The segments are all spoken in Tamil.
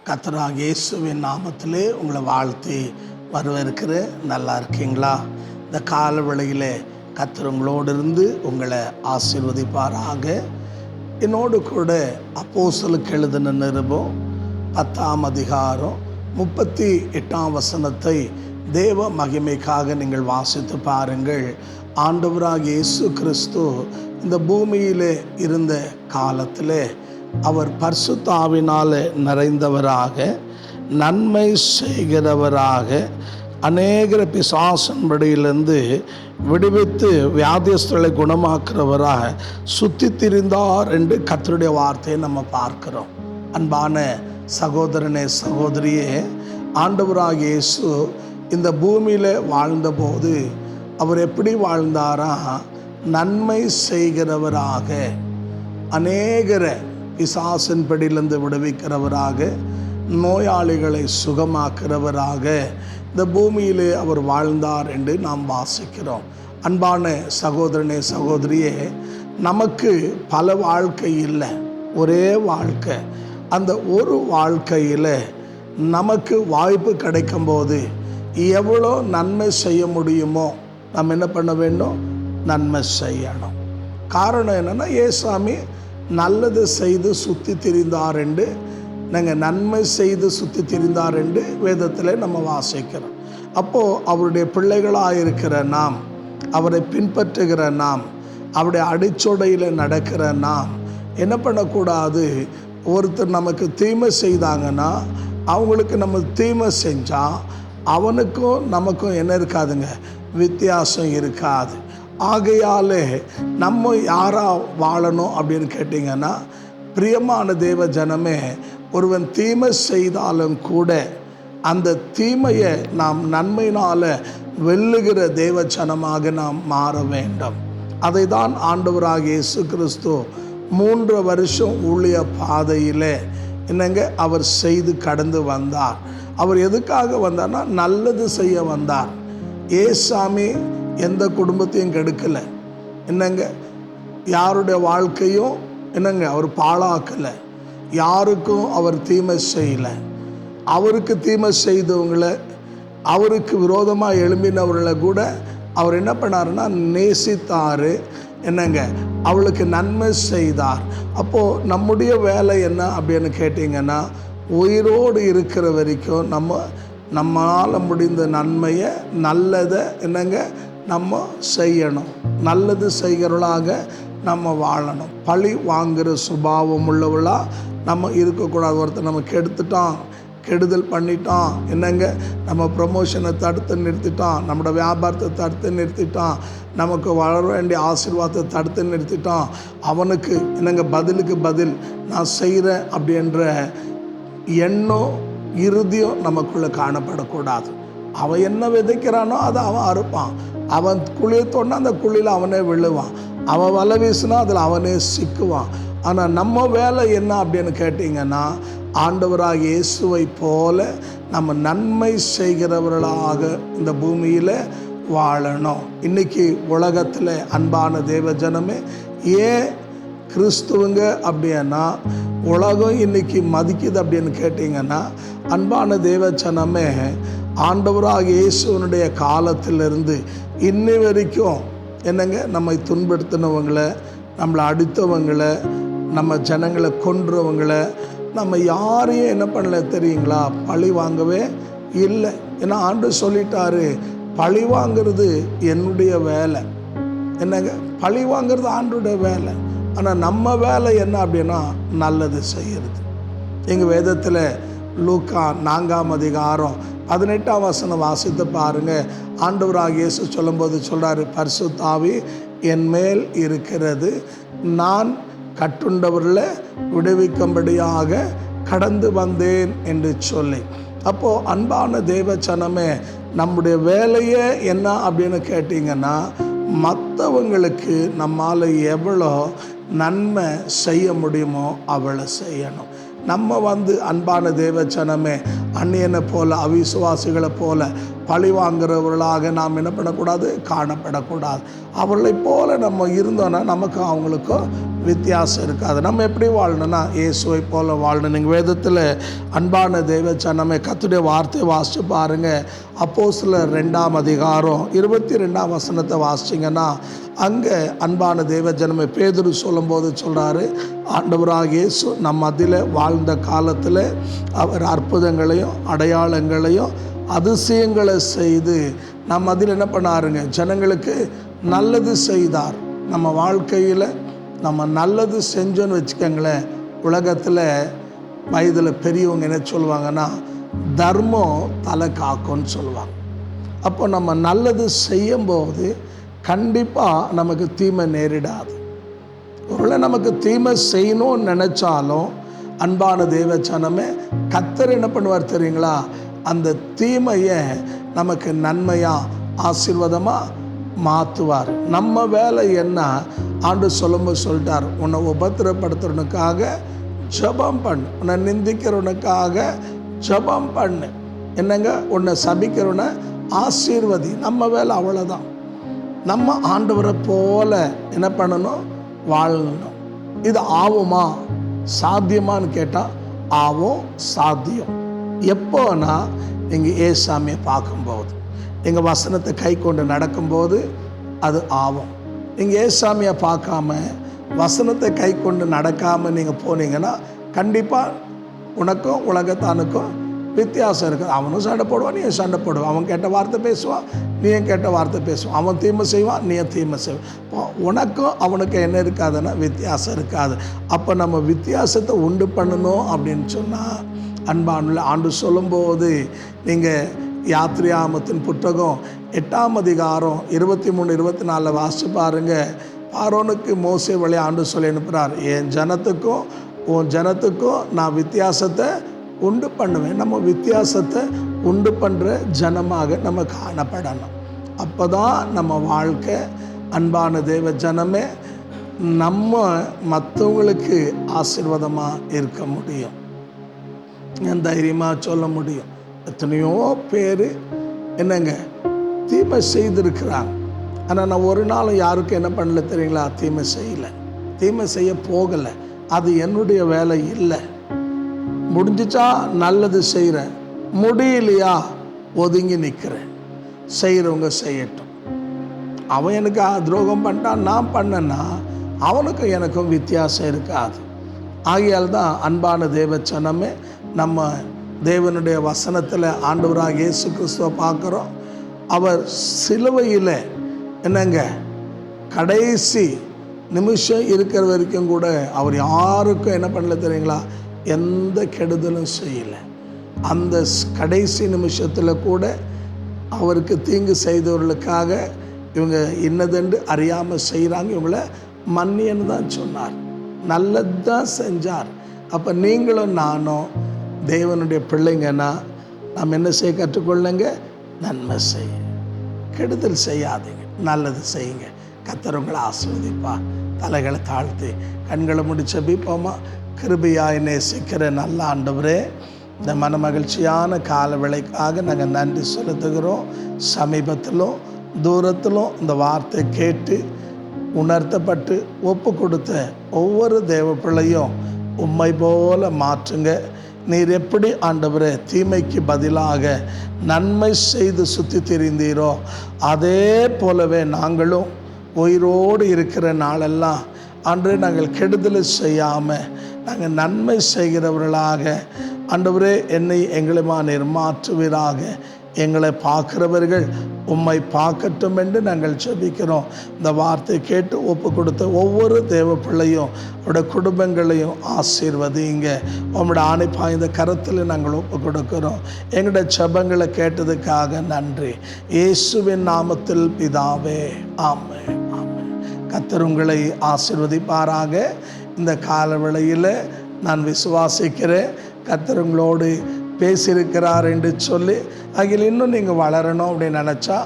கர்த்தராகிய இயேசுவின் நாமத்திலே உங்களை வாழ்த்தி வரவேற்கிறேன். நல்லா இருக்கீங்களா? இந்த கால வேளையிலே கர்த்தர் உங்களோடு இருந்து உங்களை ஆசீர்வதிப்பாராக. என்னோடு கூட அப்போஸ்தலருக்கு எழுதின நிருபம் 10ஆம் அதிகாரம் 38ஆம் வசனத்தை தேவ மகிமைக்காக நீங்கள் வாசித்து பாருங்கள். ஆண்டவராகிய இயேசு கிறிஸ்து இந்த பூமியிலே இருந்த காலத்திலே அவர் பரிசுத்த ஆவியினாலே நிறைந்தவராக, நன்மை செய்கிறவராக, அநேக பிசாசின் பிடியிலிருந்து விடுவித்து வியாதியஸ்தர்களை குணமாக்குறவராக சுற்றி திரிந்தார் என்று கர்த்தருடைய வார்த்தையை நம்ம பார்க்கிறோம். அன்பான சகோதரனே, சகோதரியே, ஆண்டவராகிய இயேசு இந்த பூமியில் வாழ்ந்தபோது அவர் எப்படி வாழ்ந்தாரா? நன்மை செய்கிறவராக, அநேகரை பிசாசின் பிடியிலிருந்து விடுவிக்கிறவராக, நோயாளிகளை சுகமாக்குறவராக இந்த பூமியிலே அவர் வாழ்ந்தார் என்று நாம் வாசிக்கிறோம். அன்பான சகோதரனே, சகோதரியே, நமக்கு பல வாழ்க்கை இல்லை, ஒரே வாழ்க்கை. அந்த ஒரு வாழ்க்கையில் நமக்கு வாய்ப்பு கிடைக்கும்போது எவ்வளோ நன்மை செய்ய முடியுமோ நம்ம என்ன பண்ண வேண்டும்? நன்மை செய்யணும். காரணம் என்னென்னா, ஏசாமி நல்லது செய்து சுற்றி திரிந்தார் என்று, நாங்கள் நன்மை செய்து சுற்றி திரிந்தார் என்று வேதத்தில் நம்ம வாசிக்கிறோம். அப்போது அவருடைய பிள்ளைகளாக இருக்கிற நாம், அவரை பின்பற்றுகிற நாம், அவருடைய அடிச்சொடையில் நடக்கிற நாம் என்ன பண்ணக்கூடாது? ஒருத்தர் நமக்கு தீமை செய்தாங்கன்னா அவங்களுக்கு நம்ம தீமை செஞ்சால் அவனுக்கும் நமக்கும் என்ன இருக்காதுங்க? வித்தியாசம் இருக்காது. ஆகையாலே நம்ம யாரா வாழணும் அப்படின்னு கேட்டிங்கன்னா, பிரியமான தேவ ஜனமே, ஒருவன் தீமை செய்தாலும் கூட அந்த தீமையை நாம் நன்மையினால் வெல்லுகிற தேவ ஜனமாக நாம் மாற வேண்டும். அதை தான் ஆண்டவராகிய இயேசு கிறிஸ்து 3 வருஷம் ஊழிய பாதையிலே அவர் செய்து கடந்து வந்தார். அவர் எதுக்காக வந்தார்னா, நல்லது செய்ய வந்தார். ஏசாமி எந்த குடும்பத்தையும் கெடுக்கலை, யாருடைய வாழ்க்கையும் அவர் பாழாக்கலை, யாருக்கும் அவர் தீமை செய்யலை. அவருக்கு தீமை செய்தவங்களை, அவருக்கு விரோதமாக எழும்பினவர்களை கூட அவர் என்ன பண்ணாருன்னா நேசித்தார், அவளுக்கு நன்மை செய்தார். அப்போது நம்முடைய வேலை என்ன அப்படின்னு கேட்டிங்கன்னா, உயிரோடு இருக்கிற வரைக்கும் நம்மளால் முடிந்த நன்மையை, நல்லதை நம்ம செய்யணும். நல்லது செய்கிறவளாக நம்ம வாழணும். பழி வாங்குகிற சுபாவம் உள்ளவளாக நம்ம இருக்கக்கூடாது. ஒருத்தர் நம்ம கெடுத்துட்டான், கெடுதல் பண்ணிட்டான், நம்ம ப்ரமோஷனை தடுத்து நிறுத்திட்டான், நம்மளோட வியாபாரத்தை தடுத்து நிறுத்திட்டான், நமக்கு வளர வேண்டிய ஆசீர்வாதத்தை தடுத்து நிறுத்திட்டான், அவனுக்கு பதிலுக்கு பதில் நான் செய்கிறேன் அப்படின்ற எண்ணம், இறுதியும் நமக்குள்ளே காணப்படக்கூடாது. அவன் என்ன விதைக்கிறானோ அதை அவன் அறுப்பான். அவன் குழியை தோண்டினா அந்த குழியில் அவனே விழுவான். அவன் வலை வீசினா அதில் அவனே சிக்குவான். ஆனால் நம்ம வேலை என்ன அப்படின்னு கேட்டிங்கன்னா, ஆண்டவராகிய இயேசுவை போல நம்ம நன்மை செய்கிறவர்களாக இந்த பூமியில் வாழணும். இன்றைக்கி உலகத்தில் அன்பான தேவ ஜனமே, ஏன் கிறிஸ்துவங்க அப்படின்னா உலகம் இன்றைக்கி மதிக்குது அப்படின்னு கேட்டிங்கன்னா, அன்பான தேவ ஜனமே, ஆண்டவராகிய இயேசுவனுடைய காலத்திலிருந்து இன்னி வரைக்கும் நம்மை துன்படுத்தினவங்களை, நம்மளை அடித்தவங்களை, நம்ம ஜனங்களை கொன்றவங்களை நம்ம யாரையும் என்ன பண்ணல தெரியுங்களா? பழி வாங்கவே இல்லை. ஏன்னா ஆண்டவர் சொல்லிட்டாரு, பழி வாங்கிறது என்னுடைய வேலை. பழி வாங்கிறது ஆண்டோடைய வேலை. ஆனால் நம்ம வேலை என்ன அப்படின்னா, நல்லது செய்கிறது. எங்கள் வேதத்தில் லூக்கா 4ஆம் அதிகாரம் 18ஆம் வசனம் வாசித்து பாருங்கள். ஆண்டவராகிய இயேசு சொல்லும்போது சொல்கிறாரு, பரிசுத்த ஆவி என் மேல் இருக்கிறது, நான் கட்டுண்டவர்களை விடுவிக்கும்படியாக கடந்து வந்தேன் என்று சொல்லி. அப்போது அன்பான தேவ ஜனமே, நம்முடைய வேலையே என்ன அப்படின்னு கேட்டிங்கன்னா, மற்றவங்களுக்கு நம்மால் எவ்வளோ நன்மை செய்ய முடியுமோ அவ்வளோ செய்யணும். நம்ம அன்பான தேவ ஜனமே, அந்நியனை போல, அவிசுவாசிகளை போல பழி வாங்குறவர்களாக நாம் என்ன பண்ணக்கூடாது? காணப்படக்கூடாது. அவர்களை போல நம்ம இருந்தோன்னா நமக்கும் அவங்களுக்கும் வித்தியாசம் இருக்காது. நம்ம எப்படி வாழணும்னா இயேசுவை போல வாழணும். நீங்கள் வேதத்தில் அன்பான தேவஜனமே கர்த்தருடைய வார்த்தையை வாசித்து பாருங்கள். அப்போஸ்தலர் 2ஆம் அதிகாரம் 22ஆம் வசனத்தை வாசிச்சிங்கன்னா அங்கே அன்பான தேவஜனமே பேதுரு சொல்லும்போது சொல்கிறாரு, ஆண்டவராகிய இயேசு நம் மத்தியில் வாழ்ந்த காலத்தில் அவர் அற்புதங்களையும் அடையாளங்களையும் அதிசயங்களை செய்து நம்ம அதில் என்ன பண்ணாருங்க, ஜனங்களுக்கு நல்லது செய்தார். நம்ம வாழ்க்கையில் நம்ம நல்லது செஞ்சோன்னு வச்சுக்கோங்களேன், உலகத்தில் வயதில் பெரியவங்க என்ன சொல்லுவாங்கன்னா தர்மம் தலை காக்கும்னு சொல்லுவாங்க. அப்போ நம்ம நல்லது செய்யும்போது கண்டிப்பாக நமக்கு தீமை நேரிடாது. ஒருவேளை நமக்கு தீமை செய்யணும்னு நினச்சாலும் அன்பான தேவஜனமே கர்த்தர் என்ன பண்ணுவார் தெரியுங்களா, அந்த தீமையை நமக்கு நன்மையாக ஆசீர்வாதமாக மாற்றுவார். நம்ம வேலை என்ன, ஆண்டு சொல்லும்போது சொல்லிட்டார், உன்னை உபத்திரப்படுத்துறவனுக்காக ஜெபம் பண்ணு, உன்னை நிந்திக்கிறவனுக்காக ஜெபம் பண்ணு, என்னங்க உன்னை சபிக்கிறவனை ஆசீர்வதி. நம்ம வேலை அவ்வளோதான். நம்ம ஆண்டவரை போல என்ன பண்ணணும், வாழணும். இது ஆகுமா, சாத்தியமானு கேட்டால் ஆகும், சாத்தியம். எப்போனா நீங்கள் ஏசாமியை பார்க்கும்போது, நீங்கள் வசனத்தை கை கொண்டு நடக்கும்போது அது ஆகும். நீங்கள் ஏசாமியை பார்க்காம வசனத்தை கை கொண்டு நடக்காமல் நீங்கள் போனீங்கன்னா கண்டிப்பாக உனக்கும் உலகத்தானுக்கும் வித்தியாசம் இருக்குது. அவனும் சண்டை போடுவான், நீ சண்டை போடுவான். அவன் கேட்ட வார்த்தை பேசுவான், நீயும் கேட்ட வார்த்தை பேசுவான். அவன் தீமை செய்வான், நீ தீமை செய்வான். இப்போ உனக்கும் அவனுக்கு என்ன இருக்காதுன்னா வித்தியாசம் இருக்காது. அப்போ நம்ம வித்தியாசத்தை உண்டு பண்ணணும் அப்படின்னு சொன்னால் அன்பானுள்ள ஆண்டு சொல்லும்போது நீங்கள் யாத்ரியாமத்தின் புத்தகம் 8ஆம் அதிகாரம் 23-24 வாசித்து பாருங்கள். பார்வோனுக்கு மோசே வழி ஆண்டு சொல்லி அனுப்புகிறார், என் ஜனத்துக்கும் உன் ஜனத்துக்கும் நான் வித்தியாசத்தை உண்டு பண்ணுவேன். நம்ம வித்தியாசத்தை உண்டு பண்ணுற ஜனமாக நம்ம காணப்படணும். அப்போ தான் நம்ம வாழ்க்கை அன்பான தேவ ஜனமே நம்ம மற்றவங்களுக்கு ஆசீர்வாதமாக இருக்க முடியும், தைரியமாக சொல்ல முடியும். எத்தனையோ பேர் என்னங்க தீமை செய்திருக்கிறாங்க. ஆனால் நான் ஒரு நாளும் யாருக்கும் என்ன பண்ணல தெரியுங்களா, தீமை செய்யலை, தீமை செய்ய போகலை. அது என்னுடைய வேலை இல்லை. முடிஞ்சிச்சா நல்லது செய்கிறேன், முடியலையா ஒதுங்கி நிற்கிறேன். செய்கிறவங்க செய்யட்டும். அவன் எனக்கு துரோகம் பண்ணிட்டான், நான் பண்ணேன்னா அவனுக்கும் எனக்கும் வித்தியாசம் இருக்காது. ஆகையால் தான் அன்பான தேவச்சனமே நம்ம தேவனுடைய வசனத்தில் ஆண்டவராக இயேசு கிறிஸ்துவை பார்க்குறோம். அவர் சிலுவையில் என்னங்க கடைசி நிமிஷம் இருக்கிற வரைக்கும் கூட அவர் யாருக்கும் என்ன பண்ணல தெரியுங்களா, எந்த கெடுதலும் செய்யலை. அந்த கடைசி நிமிஷத்தில் கூட அவருக்கு தீங்கு செய்தவர்களுக்காக இவங்க இன்னதென்று அறியாமல் செய்கிறாங்க, இவங்கள மன்னியன்னு தான் சொன்னார், நல்லது தான் செஞ்சார். அப்போ நீங்களும் நானும் தேவனுடைய பிள்ளைங்கன்னா நாம் என்ன செய்ய கற்றுக்கொள்ளுங்க, நன்மை செய்ய, கெடுதல் செய்யாதீங்க, நல்லது செய்யுங்க. கர்த்தர் உங்களை ஆசீர்வதிப்பா. தலைகளை தாழ்த்தி கண்களை முடிச்சு ஜெபிப்போமா. கிருபையாய் நேசிக்கிற நல்ல ஆண்டவரே, இந்த மன மகிழ்ச்சியான கால வேளைக்காக நாங்கள் நன்றி செலுத்துகிறோம். சமீபத்திலும் தூரத்திலும் இந்த வார்த்தை கேட்டு உணர்த்தப்பட்டு ஒப்பு கொடுத்த ஒவ்வொரு தேவ பிள்ளையும் உம்மை போல மாற்றுங்க. நீர் எப்படி ஆண்டவரே தீமைக்கு பதிலாக நன்மை செய்து சுற்றி திரிந்தீரோ அதே போலவே நாங்களும் உயிரோடு இருக்கிற நாளெல்லாம் அன்று நாங்கள் கெடுதல் செய்யாமல் நாங்கள் நன்மை செய்கிறவர்களாக ஆண்டவரே என்னை எங்களுமா நீர் மாற்றுவீராக. எங்களை பார்க்கிறவர்கள் உம்மை பார்க்கட்டும் என்று நாங்கள் ஜெபிக்கிறோம். இந்த வார்த்தை கேட்டு ஒப்பு கொடுத்த ஒவ்வொரு தேவ பிள்ளையும் அவருடைய குடும்பங்களையும் ஆசீர்வதிங்க. உம்முடைய ஆணை பாய்ந்த கரத்தில் நாங்கள் ஒப்பு கொடுக்கிறோம். எங்களுடைய ஜெபங்களை கேட்டதுக்காக நன்றி. இயேசுவின் நாமத்தில் பிதாவே, ஆமென், ஆமென். கர்த்தர் உங்களை ஆசீர்வதிப்பாராக. இந்த கால வேளையில் நான் விசுவாசிக்கிறேன் கர்த்தர் உங்களோடு பேசியிருக்கிறார் என்று சொல்லி, அதில் இன்னும் நீங்கள் வளரணும் அப்படின்னு நினச்சா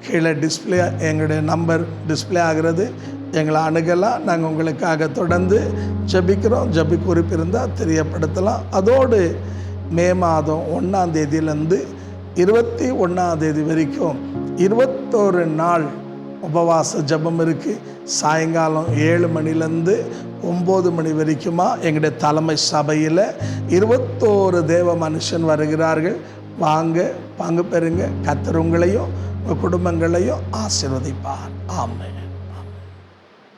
கீழே டிஸ்பிளே எங்களுடைய நம்பர் டிஸ்பிளே ஆகிறது, எங்களை அணுகலாம். நாங்கள் உங்களுக்காக தொடர்ந்து ஜெபிக்கிறோம். ஜெபி குறிப்பு இருந்தால் தெரியப்படுத்தலாம். அதோடு மே மாதம் 1ஆம் தேதியிலேருந்து 21ஆம் தேதி வரைக்கும் 21 நாள் உபவாச ஜெபம் இருக்குது. சாயங்காலம் 7 மணிலேருந்து 9 மணி வரைக்குமா எங்களுடைய தலைமை சபையில் 21 தேவ மனுஷன் வருகிறார்கள். வாங்க, பங்கு பெறுங்க. கர்த்தர் உங்களையும் உங்கள் குடும்பங்களையும் ஆசீர்வதிப்பார். ஆமென்.